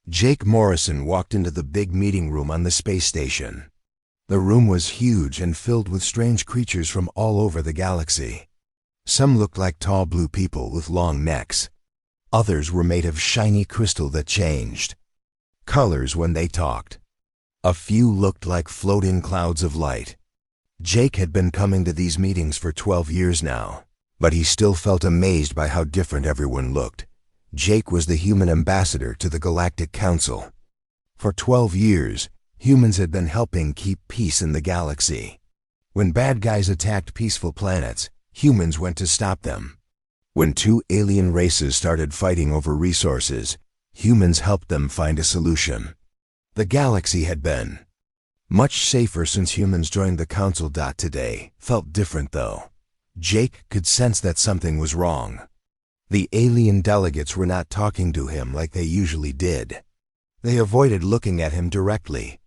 Jake Morrison walked into the big meeting room on the space station. The room was huge and filled with strange creatures from all over the galaxy. Some looked like tall blue people with long necks. Others were made of shiny crystal that changed colors when they talked. A few looked like floating clouds of light. Jake had been coming to these meetings for 12 years now, but he still felt amazed by how different everyone looked. Jake was the human ambassador to the Galactic Council. For 12 years, humans had been helping keep peace in the galaxy. When bad guys attacked peaceful planets, humans went to stop them. When two alien races started fighting over resources, humans helped them find a solution. The galaxy had been much safer since humans joined the Council. Today felt different though. Jake could sense that something was wrong. The alien delegates were not talking to him like they usually did. They avoided looking at him directly.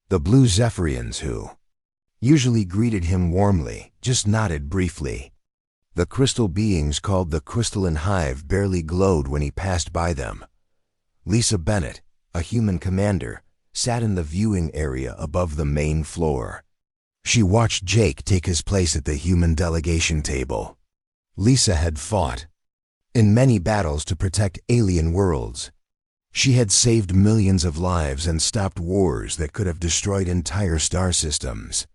The blue Zephyrians, who usually greeted him warmly, just nodded briefly. The crystal beings called the Crystalline Hive barely glowed when he passed by them. Lisa Bennett, a human commander, sat in the viewing area above the main floor. She watched Jake take his place at the human delegation table. Lisa had fought in many battles to protect alien worlds. She had saved millions of lives and stopped wars that could have destroyed entire star systems.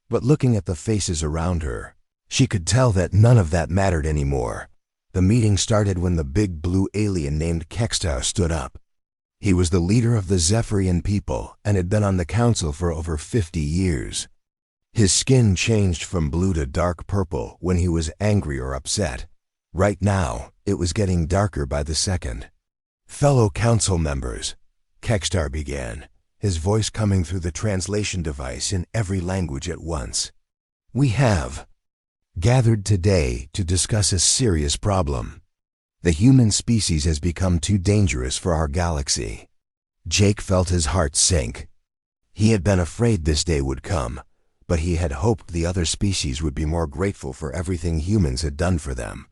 But looking at the faces around her, she could tell that none of that mattered anymore. The meeting started when the big blue alien named Kextar stood up. He was the leader of the Zephyrian people and had been on the council for over 50 years. His skin changed from blue to dark purple when he was angry or upset. Right now, it was getting darker by the second. "Fellow council members," Kextar began, his voice coming through the translation device in every language at once. "We have gathered today to discuss a serious problem. The human species has become too dangerous for our galaxy." Jake felt his heart sink. He had been afraid this day would come, but he had hoped the other species would be more grateful for everything humans had done for them.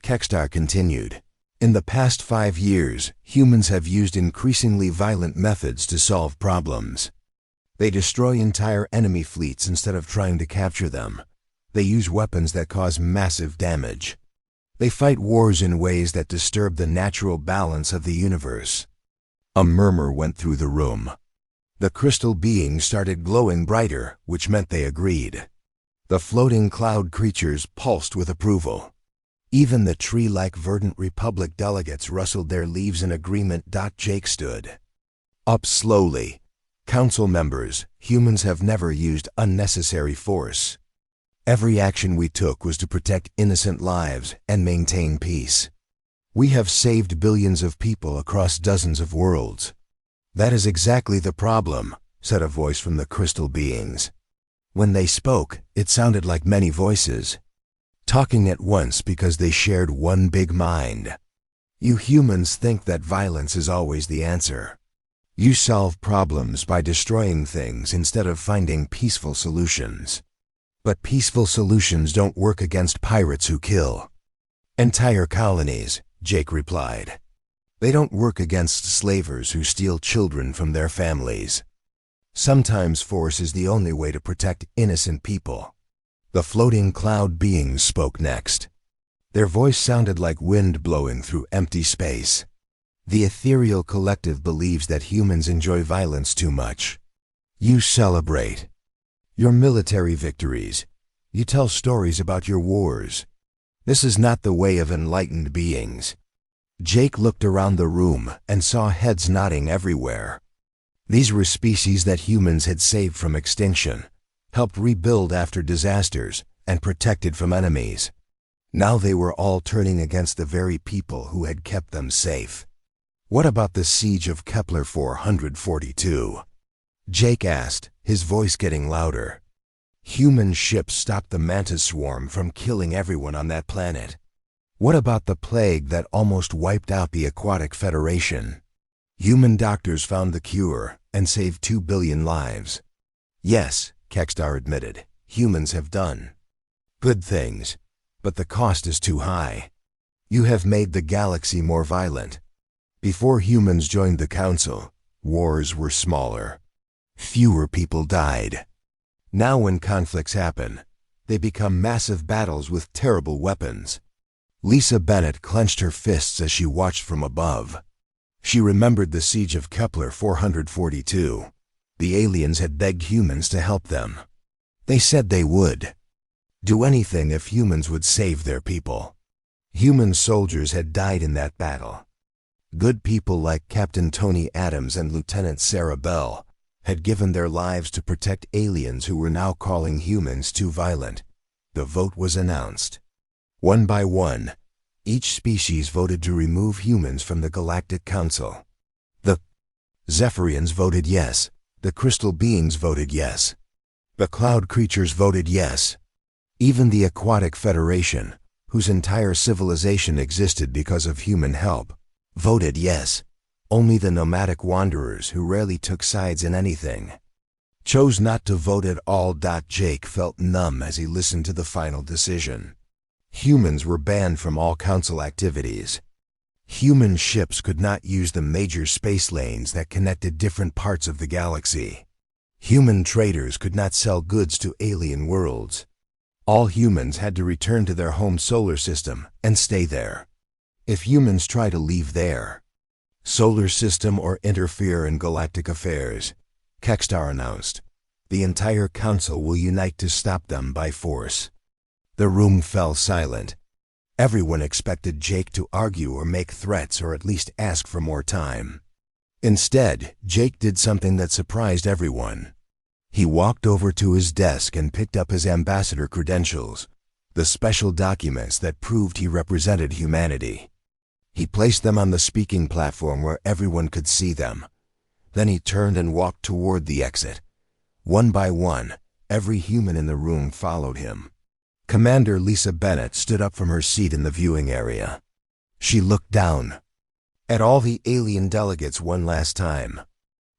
Kextar continued, "In the past 5 years, humans have used increasingly violent methods to solve problems. They destroy entire enemy fleets instead of trying to capture them. They use weapons that cause massive damage. They fight wars in ways that disturb the natural balance of the universe." A murmur went through the room. The crystal beings started glowing brighter, which meant they agreed. The floating cloud creatures pulsed with approval. Even the tree-like Verdant Republic delegates rustled their leaves in agreement. Jake stood up slowly. "Council members, humans have never used unnecessary force. Every action we took was to protect innocent lives and maintain peace. We have saved billions of people across dozens of worlds." "That is exactly the problem," said a voice from the crystal beings. When they spoke, it sounded like many voices, talking at once because they shared one big mind. "You humans think that violence is always the answer. You solve problems by destroying things instead of finding peaceful solutions. But peaceful solutions don't work against pirates who kill entire colonies," Jake replied. "They don't work against slavers who steal children from their families. Sometimes force is the only way to protect innocent people." The floating cloud beings spoke next. Their voice sounded like wind blowing through empty space. "The ethereal collective believes that humans enjoy violence too much. You celebrate your military victories. You tell stories about your wars. This is not the way of enlightened beings." Jake looked around the room and saw heads nodding everywhere. These were species that humans had saved from extinction, helped rebuild after disasters, and protected from enemies. Now they were all turning against the very people who had kept them safe. "What about the siege of Kepler 442? Jake asked, his voice getting louder. "Human ships stopped the mantis swarm from killing everyone on that planet. What about the plague that almost wiped out the Aquatic Federation? Human doctors found the cure and saved 2 billion lives." "Yes," Kextar admitted, "humans have done good things, but the cost is too high. You have made the galaxy more violent. Before humans joined the council, wars were smaller. Fewer people died. Now when conflicts happen, they become massive battles with terrible weapons. Lisa Bennett clenched her fists as she watched from above. She remembered the siege of Kepler 442. The aliens had begged humans to help them. They said they would do anything if humans would save their people. Human soldiers had died in that battle. Good people like Captain Tony Adams and Lieutenant Sarah Bell had given their lives to protect aliens who were now calling humans too violent. The vote was announced. One by one, each species voted to remove humans from the Galactic Council. The Zephyrians voted yes. The crystal beings voted yes. The cloud creatures voted yes. Even the Aquatic Federation, whose entire civilization existed because of human help, voted yes. Only the nomadic wanderers, who rarely took sides in anything, chose not to vote at all. Jake felt numb as he listened to the final decision. Humans were banned from all council activities. Human ships could not use the major space lanes that connected different parts of the galaxy. Human traders could not sell goods to alien worlds. All humans had to return to their home solar system and stay there. If humans try to leave their solar system or interfere in galactic affairs, Kextar announced, the entire council will unite to stop them by force. The room fell silent. Everyone expected Jake to argue or make threats or at least ask for more time. Instead, Jake did something that surprised everyone. He walked over to his desk and picked up his ambassador credentials, the special documents that proved he represented humanity. He placed them on the speaking platform where everyone could see them. Then he turned and walked toward the exit. One by one, every human in the room followed him. Commander Lisa Bennett stood up from her seat in the viewing area. She looked down at all the alien delegates one last time.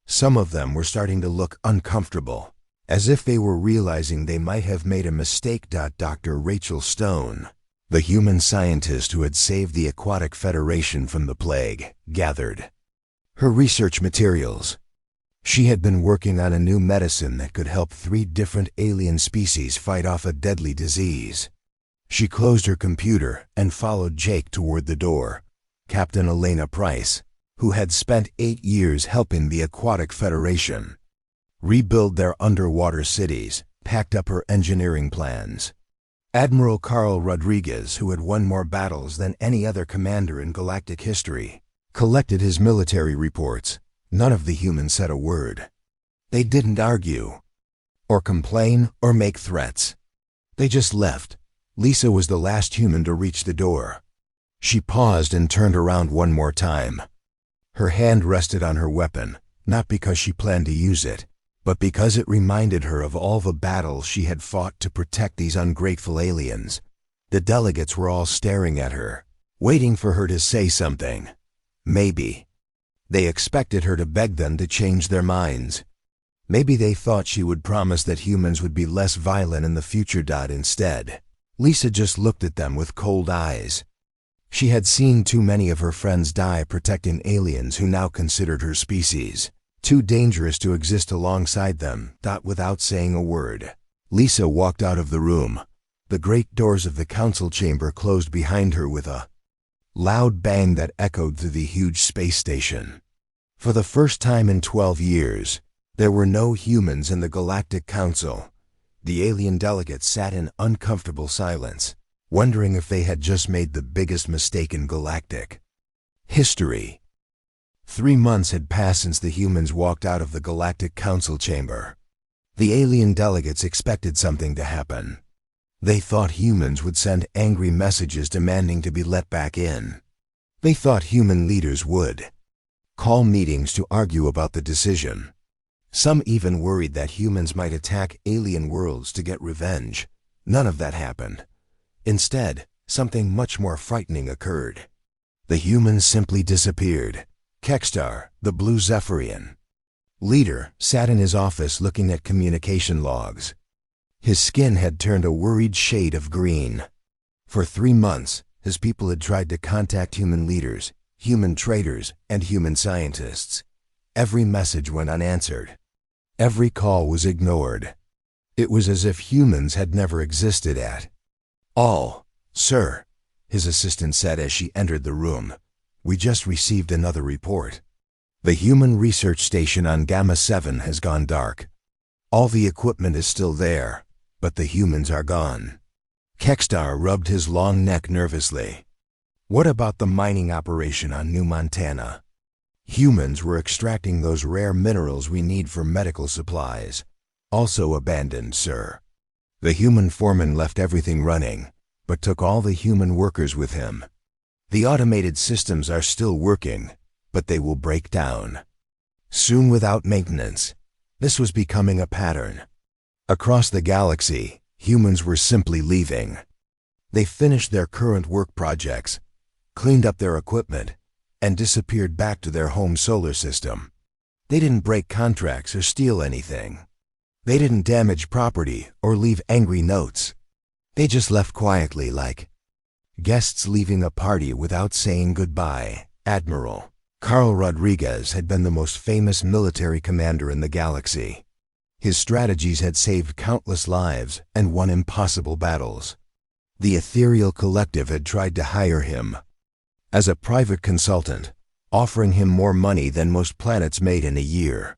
Some of them were starting to look uncomfortable, as if they were realizing they might have made a mistake. Dr. Rachel Stone, the human scientist who had saved the Aquatic Federation from the plague, gathered her research materials. She had been working on a new medicine that could help 3 different alien species fight off a deadly disease. She closed her computer and followed Jake toward the door. Captain Elena Price, who had spent 8 years helping the Aquatic Federation rebuild their underwater cities, packed up her engineering plans. Admiral Carl Rodriguez, who had won more battles than any other commander in galactic history, collected his military reports. None of the humans said a word. They didn't argue, or complain, or make threats. They just left. Lisa was the last human to reach the door. She paused and turned around one more time. Her hand rested on her weapon, not because she planned to use it, but because it reminded her of all the battles she had fought to protect these ungrateful aliens. The delegates were all staring at her, waiting for her to say something. Maybe they expected her to beg them to change their minds. Maybe they thought she would promise that humans would be less violent in the future. Instead, Lisa just looked at them with cold eyes. She had seen too many of her friends die protecting aliens who now considered her species too dangerous to exist alongside them. Without saying a word, Lisa walked out of the room. The great doors of the council chamber closed behind her with a loud bang that echoed through the huge space station. For the first time in 12 years, there were no humans in the Galactic Council. The alien delegates sat in uncomfortable silence, wondering if they had just made the biggest mistake in galactic history. 3 months had passed since the humans walked out of the Galactic Council chamber. The alien delegates expected something to happen. They thought humans would send angry messages demanding to be let back in. They thought human leaders would call meetings to argue about the decision. Some even worried that humans might attack alien worlds to get revenge. None of that happened. Instead, something much more frightening occurred. The humans simply disappeared. Kextar, the Blue Zephyrian leader, sat in his office looking at communication logs. His skin had turned a worried shade of green. For 3 months, his people had tried to contact human leaders. human traders, and human scientists. Every message went unanswered. Every call was ignored. It was as if humans had never existed at all. "Sir," his assistant said as she entered the room, "we just received another report. The human research station on Gamma 7 has gone dark. All the equipment is still there, but the humans are gone." Kekstar rubbed his long neck nervously. "What about the mining operation on New Montana?" "Humans were extracting those rare minerals we need for medical supplies. Also abandoned, sir. The human foreman left everything running, but took all the human workers with him. The automated systems are still working, but they will break down soon without maintenance." This was becoming a pattern. Across the galaxy, humans were simply leaving. They finished their current work projects, cleaned up their equipment, and disappeared back to their home solar system. They didn't break contracts or steal anything. They didn't damage property or leave angry notes. They just left quietly, like guests leaving a party without saying goodbye. Admiral Carl Rodriguez had been the most famous military commander in the galaxy. His strategies had saved countless lives and won impossible battles. The Ethereal Collective had tried to hire him as a private consultant, offering him more money than most planets made in a year.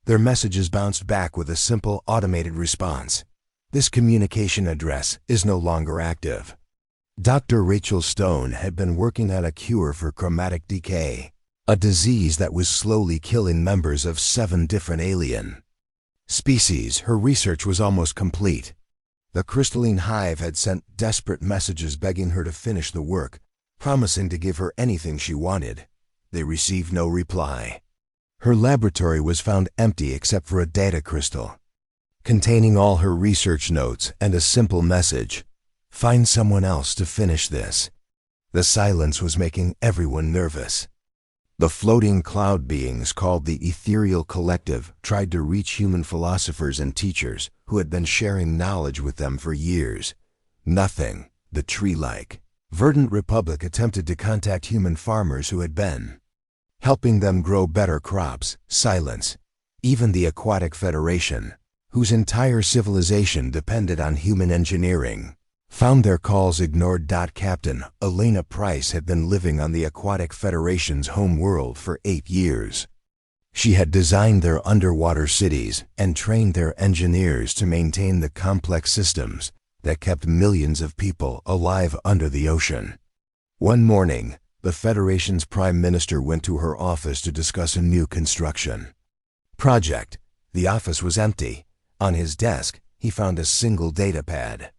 Their messages bounced back with a simple automated response: "This communication address is no longer active." Dr. Rachel Stone had been working on a cure for chromatic decay, a disease that was slowly killing members of 7 different alien species. Her research was almost complete. The crystalline hive had sent desperate messages begging her to finish the work, promising to give her anything she wanted. They received no reply. Her laboratory was found empty except for a data crystal containing all her research notes and a simple message: "Find someone else to finish this." The silence was making everyone nervous. The floating cloud beings called the Ethereal Collective tried to reach human philosophers and teachers who had been sharing knowledge with them for years. Nothing. The tree-like Verdant Republic attempted to contact human farmers who had been helping them grow better crops. Silence. Even the Aquatic Federation, whose entire civilization depended on human engineering, found their calls ignored. Captain Elena Price had been living on the Aquatic Federation's home world for 8 years. She had designed their underwater cities and trained their engineers to maintain the complex systems that kept millions of people alive under the ocean. One morning, the Federation's Prime Minister went to her office to discuss a new construction project. The office was empty. On his desk, he found a single data pad.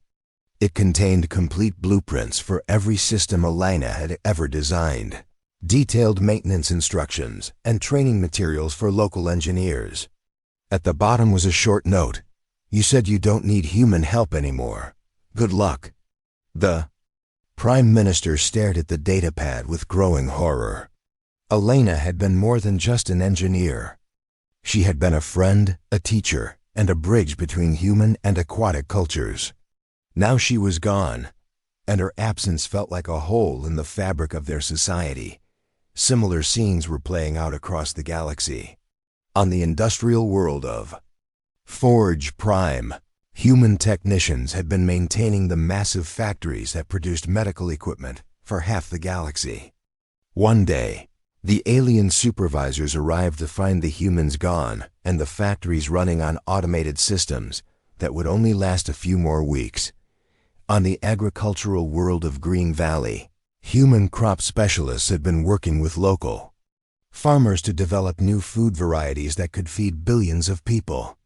It contained complete blueprints for every system Elena had ever designed, detailed maintenance instructions, and training materials for local engineers. At the bottom was a short note: "You said you don't need human help anymore. Good luck." The Prime Minister stared at the datapad with growing horror. Elena had been more than just an engineer. She had been a friend, a teacher, and a bridge between human and aquatic cultures. Now she was gone, and her absence felt like a hole in the fabric of their society. Similar scenes were playing out across the galaxy. On the industrial world of Forge Prime, human technicians had been maintaining the massive factories that produced medical equipment for half the galaxy. One day, the alien supervisors arrived to find the humans gone and the factories running on automated systems that would only last a few more weeks. On the agricultural world of Green Valley, human crop specialists had been working with local farmers to develop new food varieties that could feed billions of people.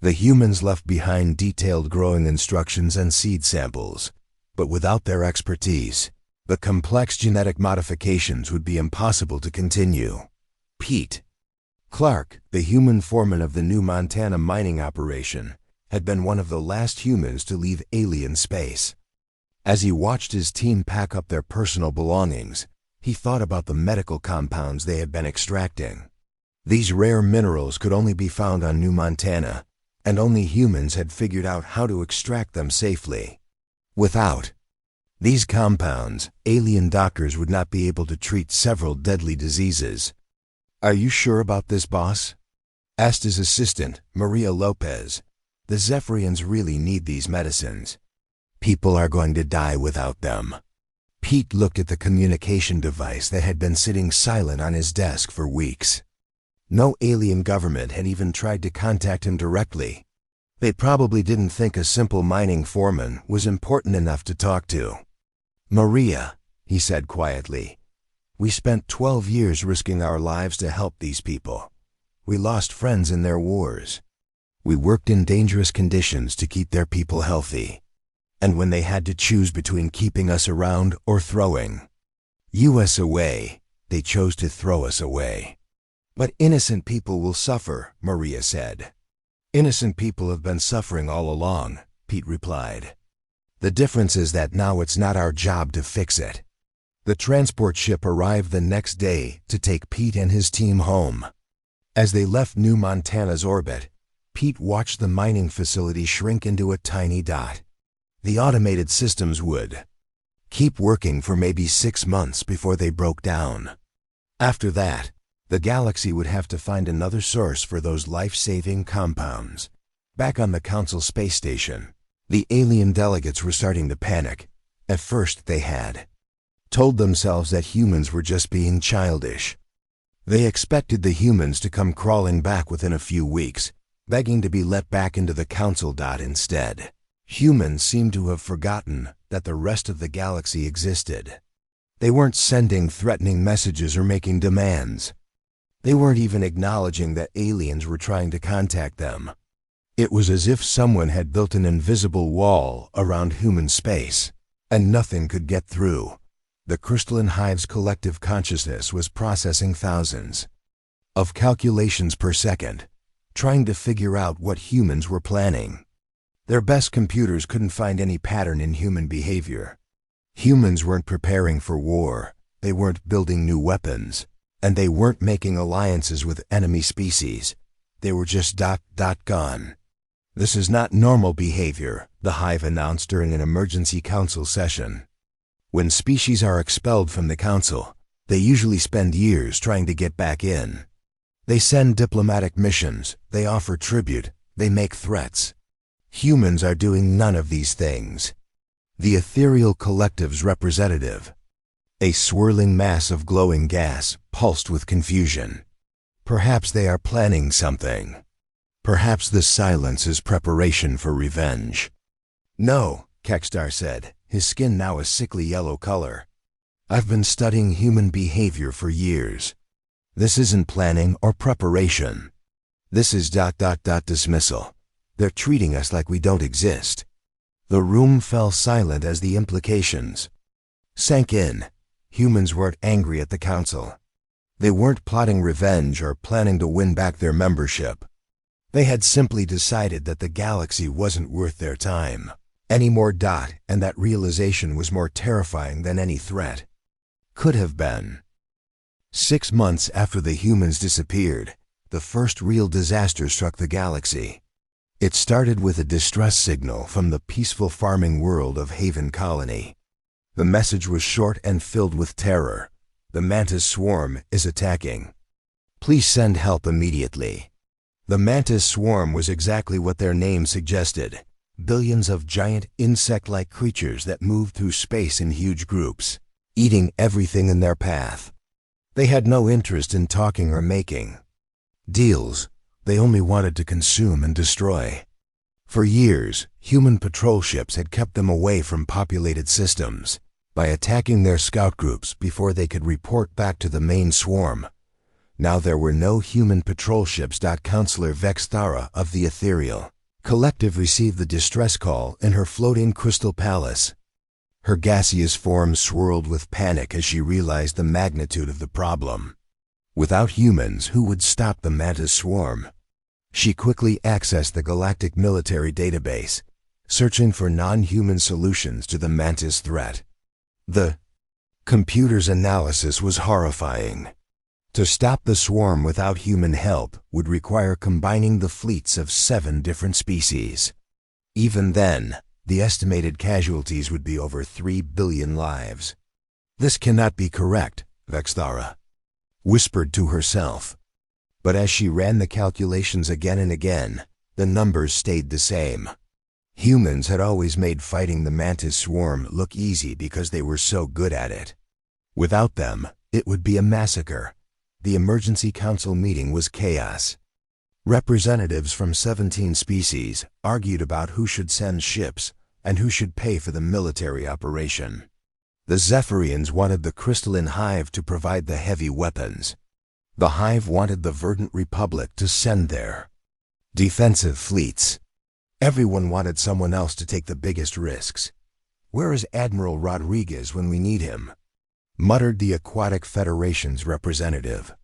The humans left behind detailed growing instructions and seed samples, but without their expertise, the complex genetic modifications would be impossible to continue. Pete Clark, the human foreman of the New Montana mining operation, had been one of the last humans to leave alien space. As he watched his team pack up their personal belongings, he thought about the medical compounds they had been extracting. These rare minerals could only be found on New Montana, and only humans had figured out how to extract them safely. Without These compounds, alien doctors would not be able to treat several deadly diseases. "Are you sure about this, boss?" asked his assistant, Maria Lopez. "The Zephyrians really need these medicines. People are going to die without them." Pete looked at the communication device that had been sitting silent on his desk for weeks. No alien government had even tried to contact him directly. They probably didn't think a simple mining foreman was important enough to talk to. "Maria," he said quietly, "we spent 12 years risking our lives to help these people. We lost friends in their wars. We worked in dangerous conditions to keep their people healthy. And when they had to choose between keeping us around or throwing us away, they chose to throw us away." "But innocent people will suffer," Maria said. "Innocent people have been suffering all along," Pete replied. "The difference is that now it's not our job to fix it." The transport ship arrived the next day to take Pete and his team home. As they left New Montana's orbit, Pete watched the mining facility shrink into a tiny dot. The automated systems would keep working for maybe 6 months before they broke down. After that, the galaxy would have to find another source for those life-saving compounds. Back on the Council space station, the alien delegates were starting to panic. At first they had told themselves that humans were just being childish. They expected the humans to come crawling back within a few weeks, begging to be let back into the Council dot instead. Humans seemed to have forgotten that the rest of the galaxy existed. They weren't sending threatening messages or making demands. They weren't even acknowledging that aliens were trying to contact them. It was as if someone had built an invisible wall around human space, and nothing could get through. The crystalline hive's collective consciousness was processing thousands of calculations per second, trying to figure out what humans were planning. Their best computers couldn't find any pattern in human behavior. Humans weren't preparing for war, they weren't building new weapons, and they weren't making alliances with enemy species. They were just gone. "This is not normal behavior," the hive announced during an emergency council session. When species are expelled from the council, they usually spend years trying to get back in. They send diplomatic missions, they offer tribute, they make threats. Humans are doing none of these things. The ethereal collective's representative, a swirling mass of glowing gas, pulsed with confusion. Perhaps they are planning something. Perhaps the silence is preparation for revenge. "No," Kekstar said, his skin now a sickly yellow color. "I've been studying human behavior for years. This isn't planning or preparation. This is dismissal. They're treating us like we don't exist." The room fell silent as the implications sank in. Humans weren't angry at the council. They weren't plotting revenge or planning to win back their membership. They had simply decided that the galaxy wasn't worth their time anymore. And that realization was more terrifying than any threat could have been. 6 months after the humans disappeared, the first real disaster struck the galaxy. It started with a distress signal from the peaceful farming world of Haven Colony. The message was short and filled with terror. "The mantis swarm is attacking. Please send help immediately." The mantis swarm was exactly what their name suggested. Billions of giant insect-like creatures that moved through space in huge groups, eating everything in their path. They had no interest in talking or making deals. They only wanted to consume and destroy. For years, human patrol ships had kept them away from populated systems by attacking their scout groups before they could report back to the main swarm. Now there were no human patrol ships. Counselor Vexthara of the Ethereal Collective received the distress call in her floating crystal palace. Her gaseous form swirled with panic as she realized the magnitude of the problem. Without humans, who would stop the mantis swarm? She quickly accessed the Galactic military database, searching for non-human solutions to the mantis threat. The computer's analysis was horrifying. To stop the swarm without human help would require combining the fleets of 7 different species. Even then, The estimated casualties would be over 3 billion lives. This cannot be correct, Vexthara whispered to herself. But as she ran the calculations again and again, the numbers stayed the same. Humans had always made fighting the mantis swarm look easy because they were so good at it. Without them, it would be a massacre. The emergency council meeting was chaos. Representatives from 17 species argued about who should send ships and who should pay for the military operation. The Zephyrians wanted the crystalline hive to provide the heavy weapons. The hive wanted the Verdant Republic to send their defensive fleets. Everyone wanted someone else to take the biggest risks. "Where is Admiral Rodriguez when we need him?" muttered the Aquatic Federation's representative.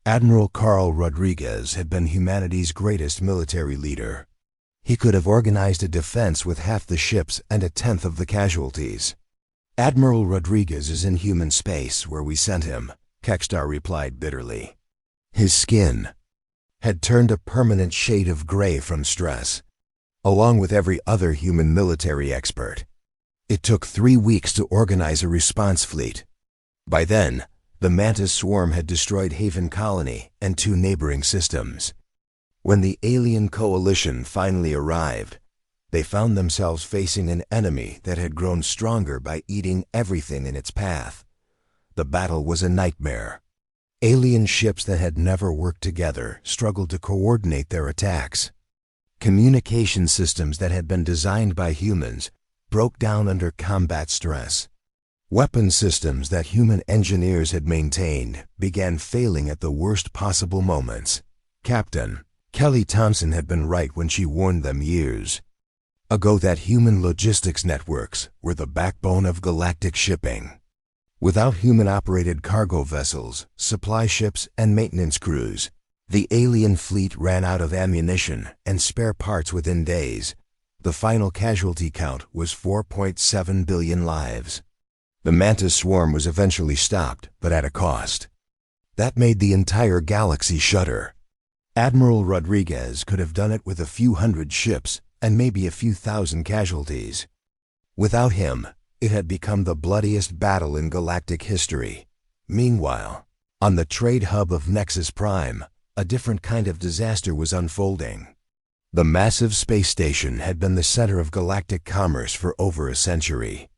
Admiral Carl Rodriguez had been humanity's greatest military leader. He could have organized a defense with half the ships and a tenth of the casualties. "Admiral Rodriguez is in human space where we sent him," Kextar replied bitterly. His skin had turned a permanent shade of gray from stress, along with every other human military expert. It took 3 weeks to organize a response fleet. By then, the mantis swarm had destroyed Haven Colony and 2 neighboring systems. When the alien coalition finally arrived, they found themselves facing an enemy that had grown stronger by eating everything in its path. The battle was a nightmare. Alien ships that had never worked together struggled to coordinate their attacks. Communication systems that had been designed by humans broke down under combat stress. Weapon systems that human engineers had maintained began failing at the worst possible moments. Captain Kelly Thompson had been right when she warned them years ago that human logistics networks were the backbone of galactic shipping. Without human-operated cargo vessels, supply ships, and maintenance crews, the alien fleet ran out of ammunition and spare parts within days. The final casualty count was 4.7 billion lives. The mantis swarm was eventually stopped, but at a cost. That made the entire galaxy shudder. Admiral Rodriguez could have done it with a few hundred ships and maybe a few thousand casualties. Without him, it had become the bloodiest battle in galactic history. Meanwhile, on the trade hub of Nexus Prime, a different kind of disaster was unfolding. The massive space station had been the center of galactic commerce for over a century.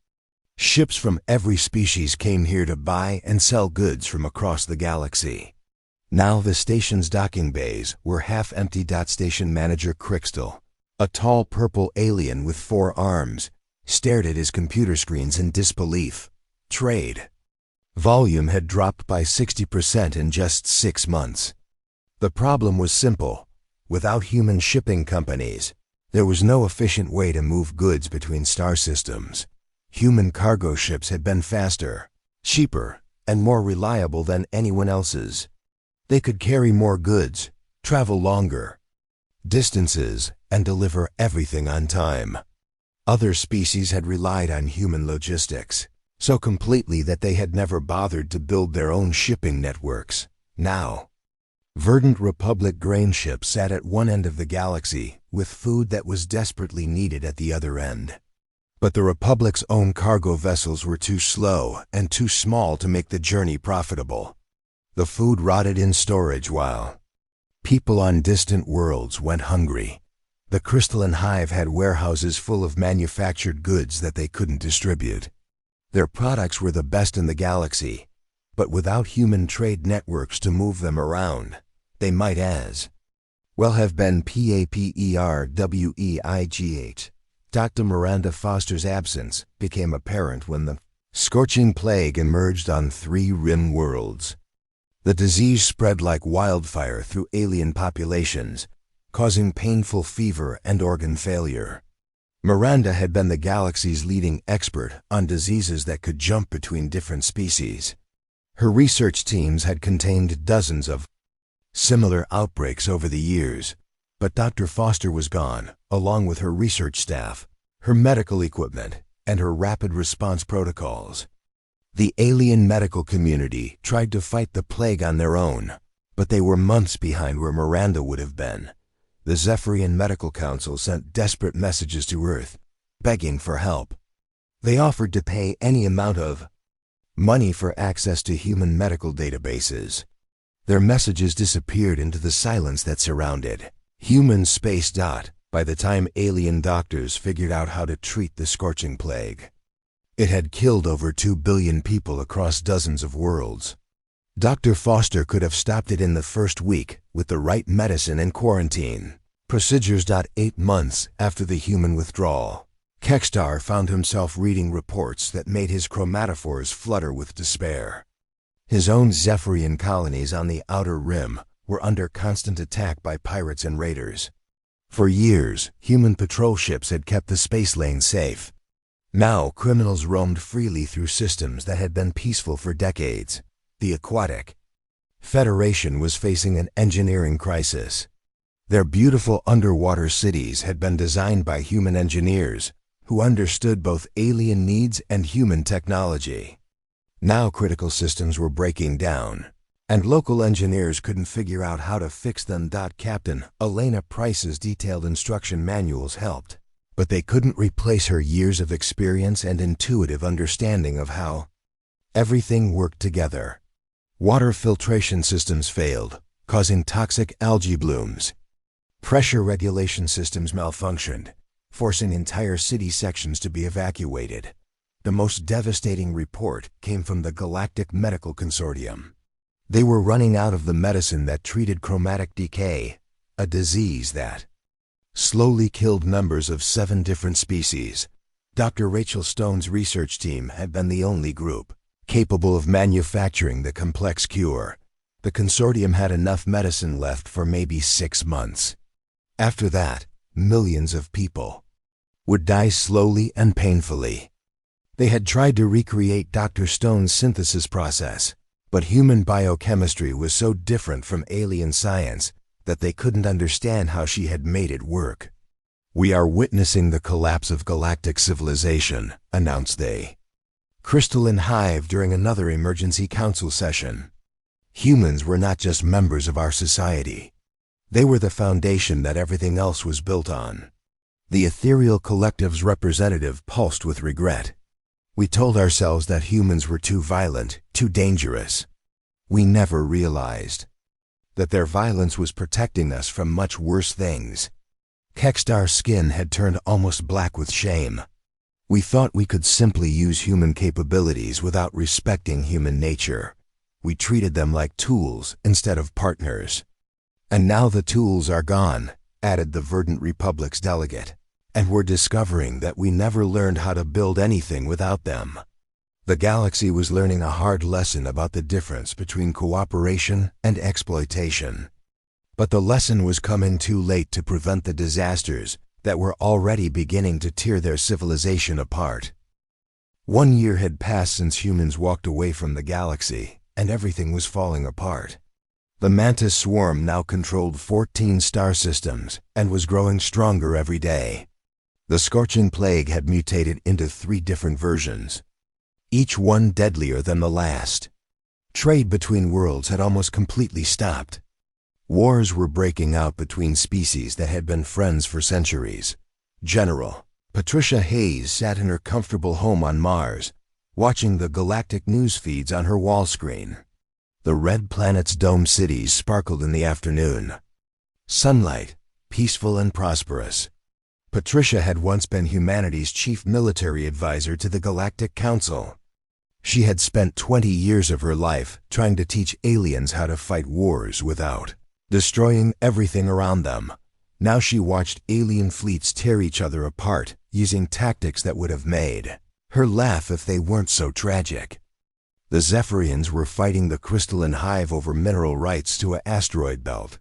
Ships from every species came here to buy and sell goods from across the galaxy. Now the station's docking bays were half empty. Station manager Crystal, a tall purple alien with 4 arms, stared at his computer screens in disbelief. Trade volume had dropped by 60% in just 6 months. The problem was simple. Without human shipping companies, there was no efficient way to move goods between star systems. Human cargo ships had been faster, cheaper, and more reliable than anyone else's. They could carry more goods, travel longer distances, and deliver everything on time. Other species had relied on human logistics so completely that they had never bothered to build their own shipping networks. Now, Verdant Republic grain ships sat at one end of the galaxy with food that was desperately needed at the other end. But the Republic's own cargo vessels were too slow and too small to make the journey profitable. The food rotted in storage while people on distant worlds went hungry. The crystalline hive had warehouses full of manufactured goods that they couldn't distribute. Their products were the best in the galaxy, but without human trade networks to move them around, they might as well have been paperweigh. Dr. Miranda Foster's absence became apparent when the scorching plague emerged on 3 rim worlds. The disease spread like wildfire through alien populations, causing painful fever and organ failure. Miranda had been the galaxy's leading expert on diseases that could jump between different species. Her research teams had contained dozens of similar outbreaks over the years, but Dr. Foster was gone, along with her research staff, her medical equipment, and her rapid response protocols. The alien medical community tried to fight the plague on their own, but they were months behind where Miranda would have been. The Zephyrian Medical Council sent desperate messages to Earth, begging for help. They offered to pay any amount of money for access to human medical databases. Their messages disappeared into the silence that surrounded human space. By the time alien doctors figured out how to treat the scorching plague, it had killed over 2 billion people across dozens of worlds. Dr. Foster could have stopped it in the first week with the right medicine and quarantine procedures. 8 months after the human withdrawal, Kextar found himself reading reports that made his chromatophores flutter with despair. His own Zephyrian colonies on the outer rim were under constant attack by pirates and raiders. For years, human patrol ships had kept the space lane safe. Now, criminals roamed freely through systems that had been peaceful for decades. The Aquatic Federation was facing an engineering crisis. Their beautiful underwater cities had been designed by human engineers who understood both alien needs and human technology. Now critical systems were breaking down, and local engineers couldn't figure out how to fix them. Captain Elena Price's detailed instruction manuals helped, but they couldn't replace her years of experience and intuitive understanding of how everything worked together. Water filtration systems failed, causing toxic algae blooms. Pressure regulation systems malfunctioned, forcing entire city sections to be evacuated. The most devastating report came from the Galactic Medical Consortium. They were running out of the medicine that treated chromatic decay, a disease that slowly killed members of 7 different species. Dr. Rachel Stone's research team had been the only group capable of manufacturing the complex cure. The consortium had enough medicine left for maybe 6 months. After that, millions of people would die slowly and painfully. They had tried to recreate Dr. Stone's synthesis process, but human biochemistry was so different from alien science that they couldn't understand how she had made it work. "We are witnessing the collapse of galactic civilization," announced they. Crystalline Hive during another emergency council session. Humans were not just members of our society. They were the foundation that everything else was built on. The ethereal collective's representative pulsed with regret. "We told ourselves that humans were too violent, too dangerous. We never realized that their violence was protecting us from much worse things." Kextar's skin had turned almost black with shame. "We thought we could simply use human capabilities without respecting human nature. We treated them like tools instead of partners. And now the tools are gone," added the Verdant Republic's delegate, "and we're discovering that we never learned how to build anything without them." The galaxy was learning a hard lesson about the difference between cooperation and exploitation. But the lesson was coming too late to prevent the disasters that were already beginning to tear their civilization apart. 1 year had passed since humans walked away from the galaxy, and everything was falling apart. The Mantis swarm now controlled 14 star systems and was growing stronger every day. The scorching plague had mutated into 3 different versions, each one deadlier than the last. Trade between worlds had almost completely stopped. Wars were breaking out between species that had been friends for centuries. General Patricia Hayes sat in her comfortable home on Mars, watching the galactic news feeds on her wall screen. The red planet's domed cities sparkled in the afternoon. Sunlight, peaceful and prosperous. Patricia had once been humanity's chief military advisor to the Galactic Council. She had spent 20 years of her life trying to teach aliens how to fight wars without destroying everything around them. Now she watched alien fleets tear each other apart using tactics that would have made her laugh if they weren't so tragic. The Zephyrians were fighting the Crystalline Hive over mineral rights to an asteroid belt.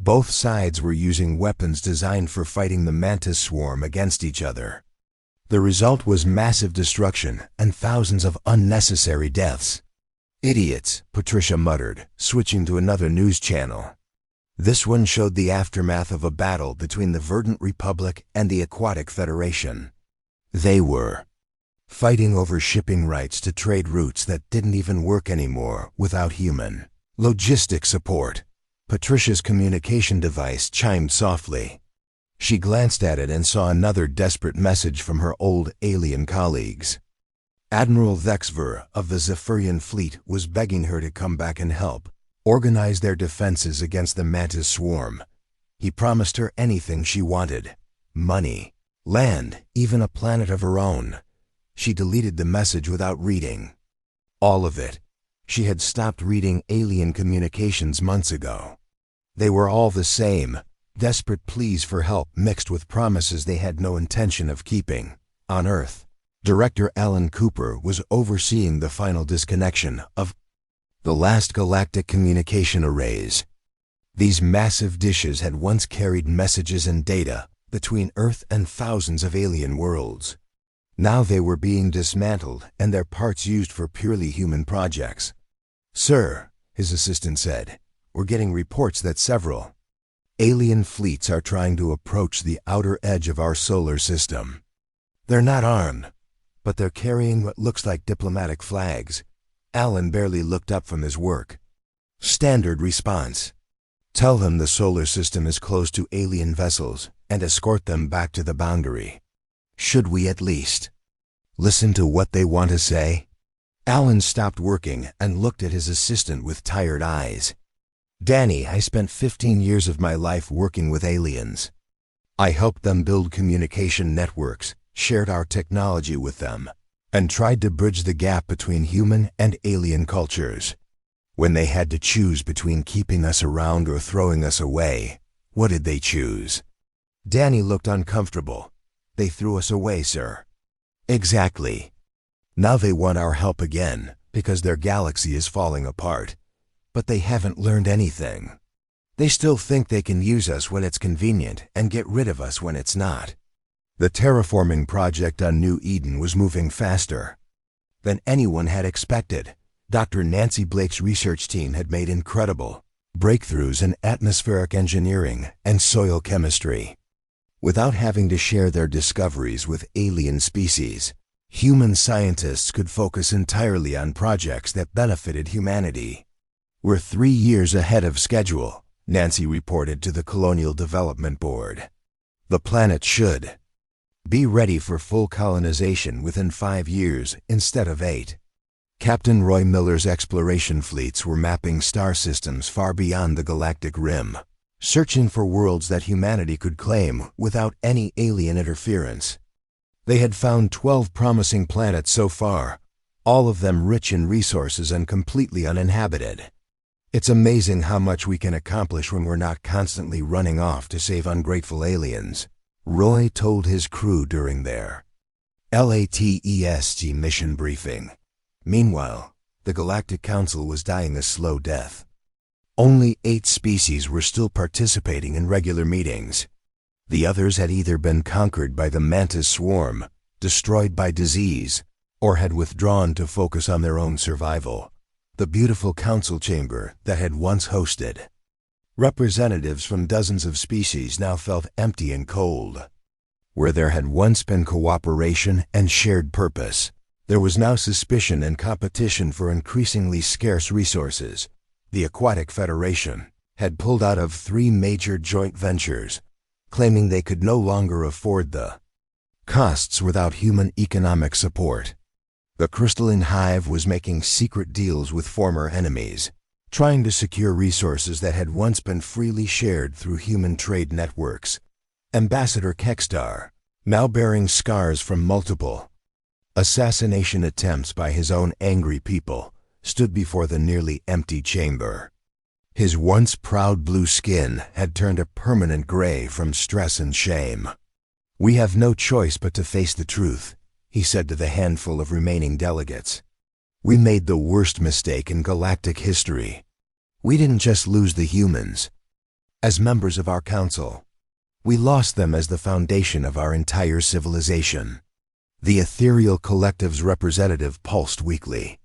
Both sides were using weapons designed for fighting the Mantis swarm against each other. The result was massive destruction and thousands of unnecessary deaths. "Idiots," Patricia muttered, switching to another news channel. This one showed the aftermath of a battle between the Verdant Republic and the Aquatic Federation. They were fighting over shipping rights to trade routes that didn't even work anymore without human logistic support. Patricia's communication device chimed softly. She glanced at it and saw another desperate message from her old alien colleagues. Admiral Vexver of the Zephyrian fleet was begging her to come back and help organize their defenses against the Mantis swarm. He promised her anything she wanted: money, land, even a planet of her own. She deleted the message without reading. All of it. She had stopped reading alien communications months ago. They were all the same, desperate pleas for help mixed with promises they had no intention of keeping. On Earth, Director Alan Cooper was overseeing the final disconnection of the last galactic communication arrays. These massive dishes had once carried messages and data between Earth and thousands of alien worlds. Now they were being dismantled and their parts used for purely human projects. "Sir," his assistant said, "we're getting reports that several alien fleets are trying to approach the outer edge of our solar system. They're not armed, but they're carrying what looks like diplomatic flags." Alan barely looked up from his work. "Standard response. Tell them the solar system is close to alien vessels and escort them back to the boundary. Should we at least listen to what they want to say?" Alan stopped working and looked at his assistant with tired eyes. "Danny, I spent 15 years of my life working with aliens. I helped them build communication networks, shared our technology with them, and tried to bridge the gap between human and alien cultures. When they had to choose between keeping us around or throwing us away, what did they choose?" Danny looked uncomfortable. "They threw us away, sir." "Exactly. Now they want our help again because their galaxy is falling apart. But they haven't learned anything. They still think they can use us when it's convenient and get rid of us when it's not." The terraforming project on New Eden was moving faster than anyone had expected. Dr. Nancy Blake's research team had made incredible breakthroughs in atmospheric engineering and soil chemistry. Without having to share their discoveries with alien species, human scientists could focus entirely on projects that benefited humanity. "We're 3 years ahead of schedule," Nancy reported to the Colonial Development Board. "The planet should be ready for full colonization within 5 years instead of 8. Captain Roy Miller's exploration fleets were mapping star systems far beyond the galactic rim, searching for worlds that humanity could claim without any alien interference. They had found 12 promising planets so far, all of them rich in resources and completely uninhabited. It's amazing how much we can accomplish when we're not constantly running off to save ungrateful aliens," Roy told his crew during their LATEST mission briefing. Meanwhile, the Galactic Council was dying a slow death. Only 8 species were still participating in regular meetings. The others had either been conquered by the Mantis swarm, destroyed by disease, or had withdrawn to focus on their own survival. The beautiful council chamber that had once hosted representatives from dozens of species now felt empty and cold. Where there had once been cooperation and shared purpose, there was now suspicion and competition for increasingly scarce resources. The Aquatic Federation had pulled out of 3 major joint ventures, claiming they could no longer afford the costs without human economic support. The Crystalline Hive was making secret deals with former enemies, trying to secure resources that had once been freely shared through human trade networks. Ambassador Kekstar, now bearing scars from multiple assassination attempts by his own angry people, stood before the nearly empty chamber. His once proud blue skin had turned a permanent gray from stress and shame. "We have no choice but to face the truth," he said to the handful of remaining delegates. "We made the worst mistake in galactic history. We didn't just lose the humans. As members of our council, we lost them as the foundation of our entire civilization." The ethereal collective's representative pulsed weakly.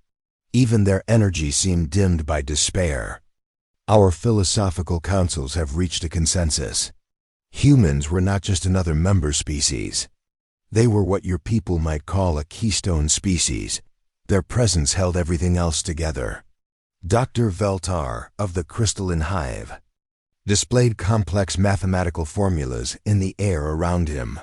Even their energy seemed dimmed by despair. "Our philosophical councils have reached a consensus. Humans were not just another member species. They were what your people might call a keystone species. Their presence held everything else together." Dr. Veltar of the Crystalline Hive displayed complex mathematical formulas in the air around him.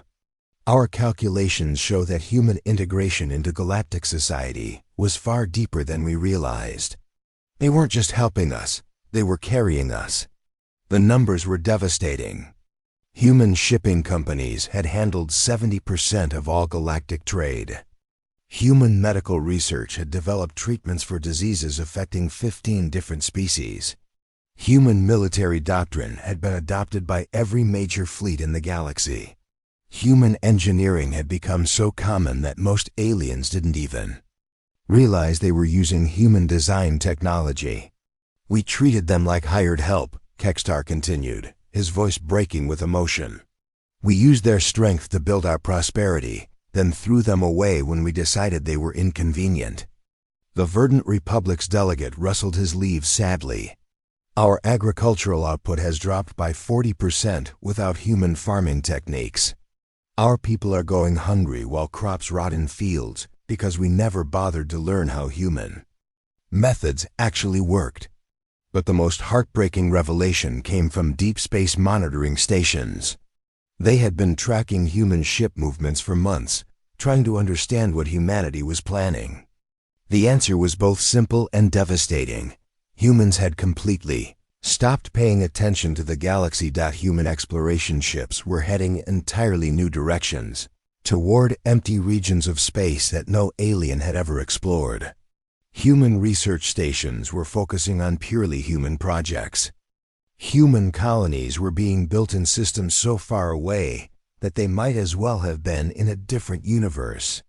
Our calculations show that human integration into galactic society was far deeper than we realized. They weren't just helping us, they were carrying us. The numbers were devastating. Human shipping companies had handled 70% of all galactic trade. Human medical research had developed treatments for diseases affecting 15 different species. Human military doctrine had been adopted by every major fleet in the galaxy. Human engineering had become so common that most aliens didn't even realize they were using human-designed technology. We treated them like hired help, Kextar continued, his voice breaking with emotion. We used their strength to build our prosperity, then threw them away when we decided they were inconvenient. The Verdant Republic's delegate rustled his leaves sadly. Our agricultural output has dropped by 40% without human farming techniques. Our people are going hungry while crops rot in fields because we never bothered to learn how human methods actually worked. But the most heartbreaking revelation came from deep space monitoring stations. They had been tracking human ship movements for months, trying to understand what humanity was planning. The answer was both simple and devastating. Humans had completely stopped paying attention to the galaxy. Human exploration ships were heading entirely new directions, toward empty regions of space that no alien had ever explored. Human research stations were focusing on purely human projects. Human colonies were being built in systems so far away that they might as well have been in a different universe.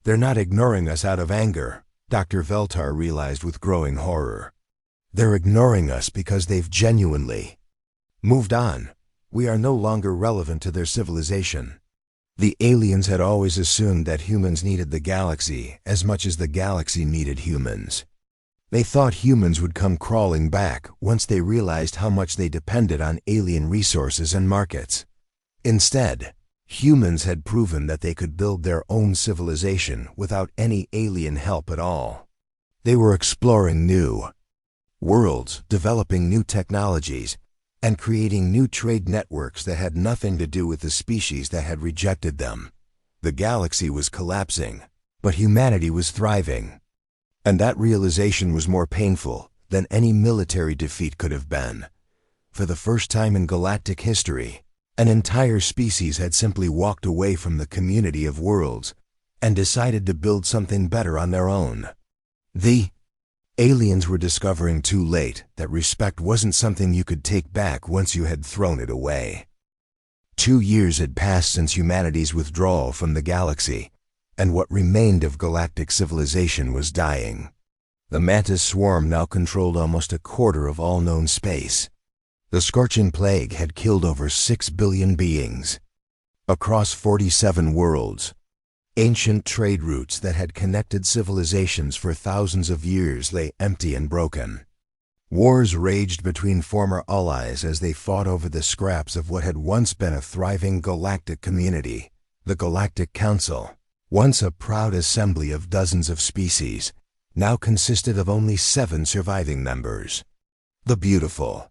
They're not ignoring us out of anger, Dr. Veltar realized with growing horror. They're ignoring us because they've genuinely moved on. We are no longer relevant to their civilization. The aliens had always assumed that humans needed the galaxy as much as the galaxy needed humans. They thought humans would come crawling back once they realized how much they depended on alien resources and markets. Instead, humans had proven that they could build their own civilization without any alien help at all. They were exploring new worlds, developing new technologies, and creating new trade networks that had nothing to do with the species that had rejected them. The galaxy was collapsing, but humanity was thriving. And that realization was more painful than any military defeat could have been. For the first time in galactic history, an entire species had simply walked away from the community of worlds and decided to build something better on their own. The aliens were discovering too late that respect wasn't something you could take back once you had thrown it away. 2 years had passed since humanity's withdrawal from the galaxy, and what remained of galactic civilization was dying. The Mantis swarm now controlled almost a quarter of all known space. The scorching plague had killed over 6 billion beings. Across 47 worlds, ancient trade routes that had connected civilizations for thousands of years lay empty and broken. Wars raged between former allies as they fought over the scraps of what had once been a thriving galactic community. The Galactic Council, once a proud assembly of dozens of species, now consisted of only 7 surviving members. The beautiful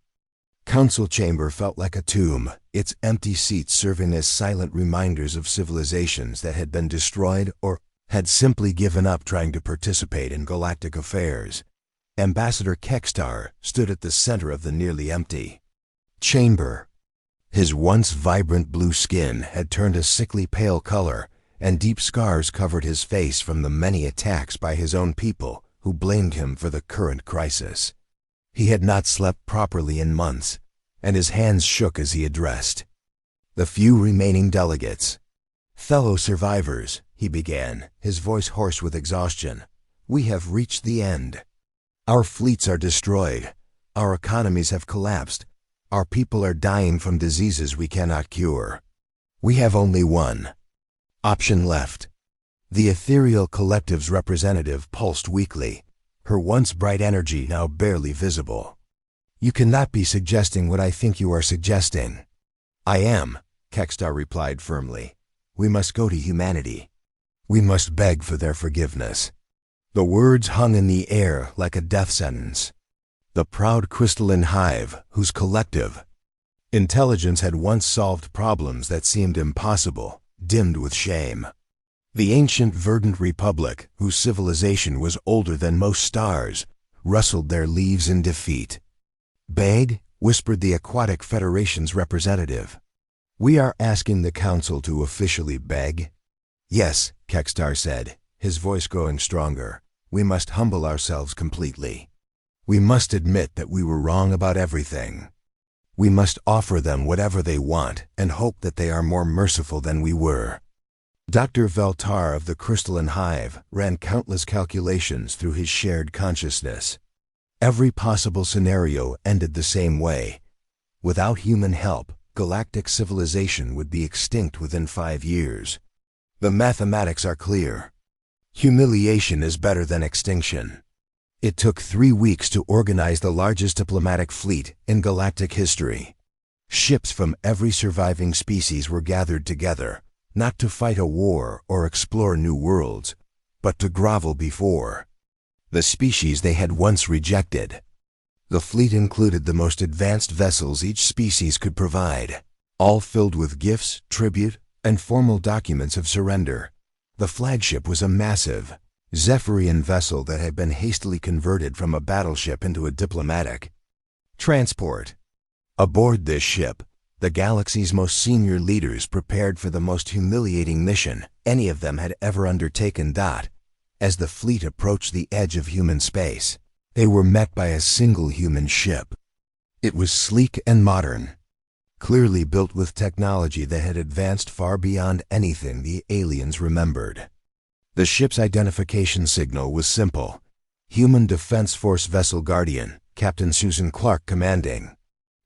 council chamber felt like a tomb, its empty seats serving as silent reminders of civilizations that had been destroyed or had simply given up trying to participate in galactic affairs. Ambassador Kextar stood at the center of the nearly empty chamber. His once vibrant blue skin had turned a sickly pale color, and deep scars covered his face from the many attacks by his own people who blamed him for the current crisis. He had not slept properly in months, and his hands shook as he addressed the few remaining delegates. "Fellow survivors," he began, his voice hoarse with exhaustion, "we have reached the end. Our fleets are destroyed, our economies have collapsed, our people are dying from diseases we cannot cure. We have only one option left." The ethereal collective's representative pulsed weakly, her once bright energy now barely visible. "You cannot be suggesting what I think you are suggesting." "I am," Kextar replied firmly. "We must go to humanity. We must beg for their forgiveness." The words hung in the air like a death sentence. The proud crystalline hive, whose collective Intelligence had once solved problems that seemed impossible, dimmed with shame. The ancient verdant republic, whose civilization was older than most stars, rustled their leaves in defeat. "Beg," whispered the Aquatic Federation's representative. "We are asking the Council to officially beg." "Yes," Kekstar said, his voice growing stronger. "We must humble ourselves completely. We must admit that we were wrong about everything. We must offer them whatever they want and hope that they are more merciful than we were." Dr. Veltar of the Crystalline Hive ran countless calculations through his shared consciousness. Every possible scenario ended the same way. Without human help, galactic civilization would be extinct within 5 years. The mathematics are clear. Humiliation is better than extinction. It took 3 weeks to organize the largest diplomatic fleet in galactic history. Ships from every surviving species were gathered together, not to fight a war or explore new worlds, but to grovel before the species they had once rejected. The fleet included the most advanced vessels each species could provide, all filled with gifts, tribute, and formal documents of surrender. The flagship was a massive Zephyrian vessel that had been hastily converted from a battleship into a diplomatic transport. Aboard this ship, the galaxy's most senior leaders prepared for the most humiliating mission any of them had ever undertaken. As the fleet approached the edge of human space, they were met by a single human ship. It was sleek and modern, clearly built with technology that had advanced far beyond anything the aliens remembered. The ship's identification signal was simple: Human Defense Force Vessel Guardian, Captain Susan Clark commanding.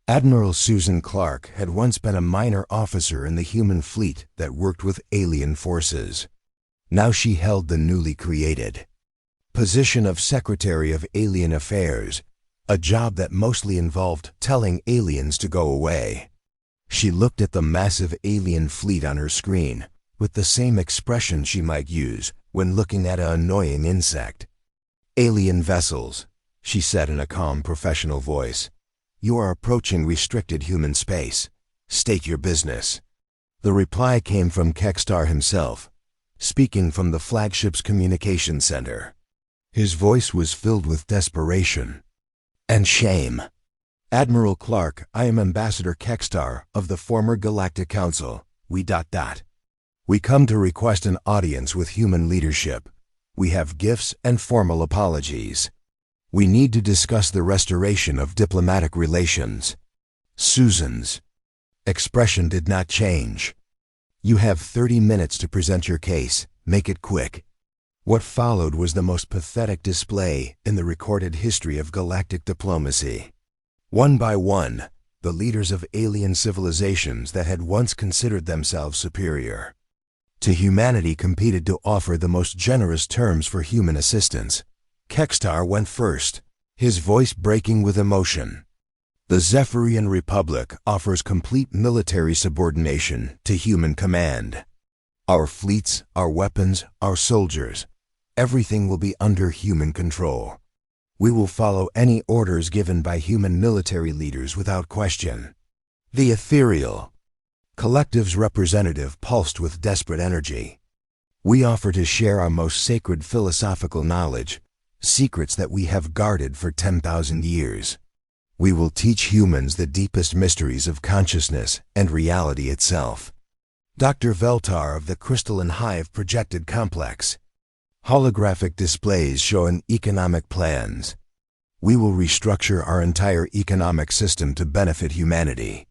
Admiral Susan Clark had once been a minor officer in the human fleet that worked with alien forces. Now she held the newly created position of Secretary of Alien Affairs, a job that mostly involved telling aliens to go away. She looked at the massive alien fleet on her screen with the same expression she might use when looking at an annoying insect. "Alien vessels," she said in a calm, professional voice. "You are approaching restricted human space. State your business." The reply came from Kekstar himself, speaking from the flagship's communication center. His voice was filled with desperation and shame. "Admiral Clark, I am Ambassador Kekstar of the former Galactic Council. We come to request an audience with human leadership. We have gifts and formal apologies. We need to discuss the restoration of diplomatic relations." Susan's expression did not change. "You have 30 minutes to present your case. Make it quick." What followed was the most pathetic display in the recorded history of galactic diplomacy. One by one, the leaders of alien civilizations that had once considered themselves superior to humanity competed to offer the most generous terms for human assistance. Kekstar went first, his voice breaking with emotion. "The Zephyrian Republic offers complete military subordination to human command. Our fleets, our weapons, our soldiers, everything will be under human control. We will follow any orders given by human military leaders without question." The ethereal collective's representative pulsed with desperate energy. "We offer to share our most sacred philosophical knowledge, secrets that we have guarded for 10,000 years. We will teach humans the deepest mysteries of consciousness and reality itself." Dr. Veltar of the Crystalline Hive projected complex holographic displays showing economic plans. "We will restructure our entire economic system to benefit humanity.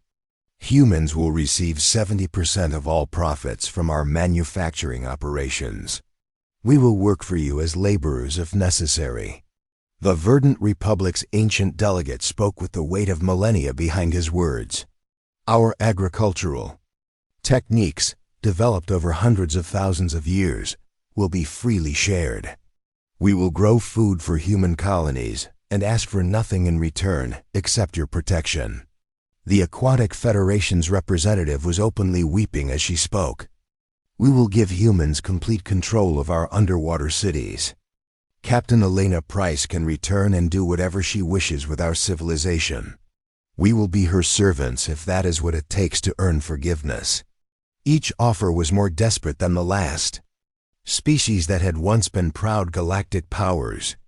Humans will receive 70% of all profits from our manufacturing operations. We will work for you as laborers if necessary." The Verdant Republic's ancient delegate spoke with the weight of millennia behind his words. "Our agricultural techniques, developed over hundreds of thousands of years, will be freely shared. We will grow food for human colonies and ask for nothing in return except your protection." The Aquatic Federation's representative was openly weeping as she spoke. "We will give humans complete control of our underwater cities. Captain Elena Price can return and do whatever she wishes with our civilization. We will be her servants if that is what it takes to earn forgiveness. Each offer was more desperate than the last. Species that had once been proud galactic powers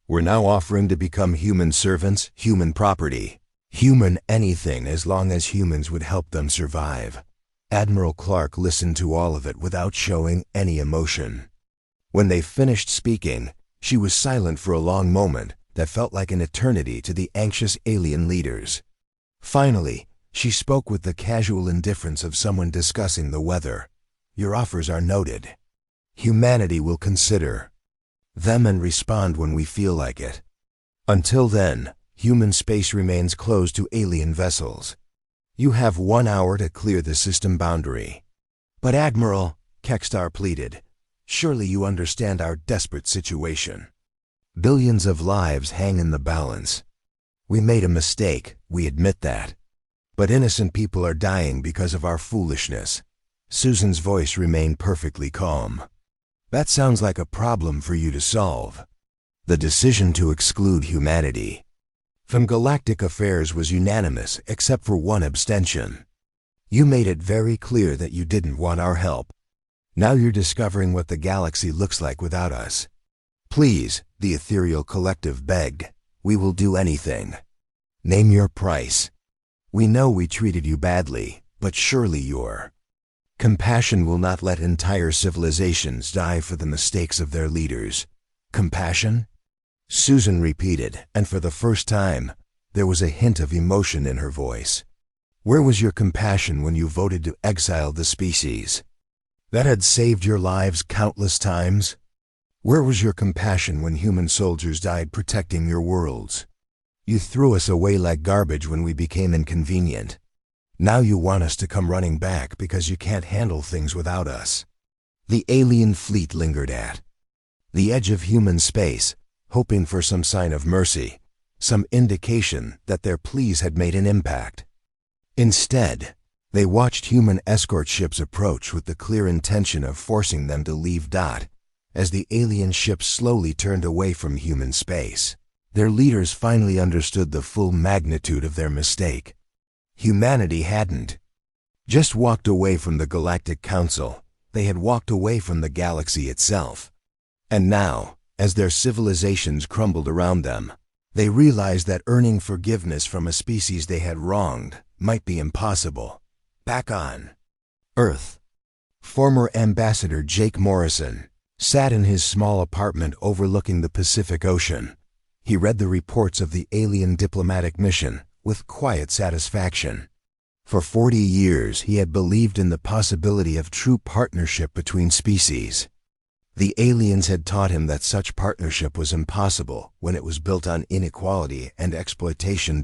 were now offering to become human servants, human property, human anything as long as humans would help them survive. Admiral Clark listened to all of it without showing any emotion. When they finished speaking, she was silent for a long moment that felt like an eternity to the anxious alien leaders. Finally, she spoke with the casual indifference of someone discussing the weather. Your offers are noted. Humanity will consider them and respond when we feel like it. Until then, human space remains closed to alien vessels. You have 1 hour to clear the system boundary. But Admiral, Kekstar pleaded, surely you understand our desperate situation. Billions of lives hang in the balance. We made a mistake, we admit that. But innocent people are dying because of our foolishness. Susan's voice remained perfectly calm. That sounds like a problem for you to solve. The decision to exclude humanity from galactic affairs was unanimous except for one abstention. You made it very clear that you didn't want our help. Now you're discovering what the galaxy looks like without us. Please, the ethereal collective begged, we will do anything. Name your price. We know we treated you badly, but surely your compassion will not let entire civilizations die for the mistakes of their leaders. Compassion? Susan repeated, and for the first time, there was a hint of emotion in her voice. Where was your compassion when you voted to exile the species that had saved your lives countless times? Where was your compassion when human soldiers died protecting your worlds? You threw us away like garbage when we became inconvenient. Now you want us to come running back because you can't handle things without us. The alien fleet lingered at the edge of human space, hoping for some sign of mercy, some indication that their pleas had made an impact. Instead, they watched human escort ships approach with the clear intention of forcing them to leave. As the alien ships slowly turned away from human space, their leaders finally understood the full magnitude of their mistake. Humanity hadn't just walked away from the Galactic Council, they had walked away from the galaxy itself. And now, as their civilizations crumbled around them, they realized that earning forgiveness from a species they had wronged might be impossible. Back on Earth, former Ambassador Jake Morrison sat in his small apartment overlooking the Pacific Ocean. He read the reports of the alien diplomatic mission with quiet satisfaction. For 40 years, he had believed in the possibility of true partnership between species. The aliens had taught him that such partnership was impossible when it was built on inequality and exploitation.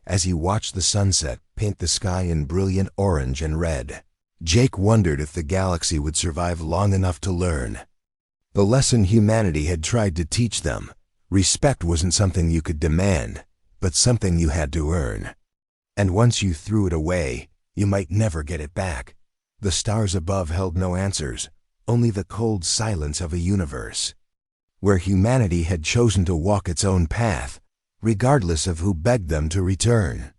As he watched the sunset paint the sky in brilliant orange and red, Jake wondered if the galaxy would survive long enough to learn the lesson humanity had tried to teach them. Respect wasn't something you could demand, but something you had to earn. And once you threw it away, you might never get it back. The stars above held no answers, only the cold silence of a universe where humanity had chosen to walk its own path, regardless of who begged them to return.